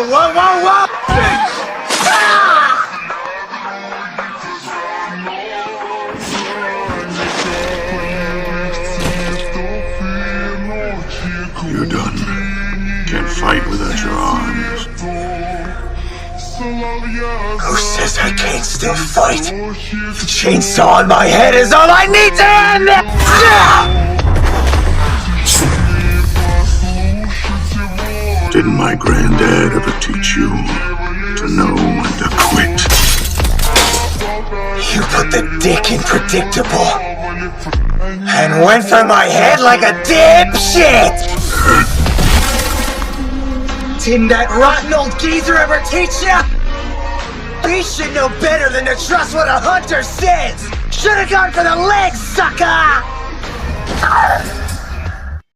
whoa, whoa, whoa! You're done. Can't fight without your arms. Who says I can't still fight? The chainsaw on my head is all I need to end it! Didn't my granddad ever teach you to know when to quit? You put the dick in predictable and went for my head like a dipshit! Didn't that rotten old geezer ever teach ya? He should know better than to trust what a hunter says! Should've gone for the legs, sucker!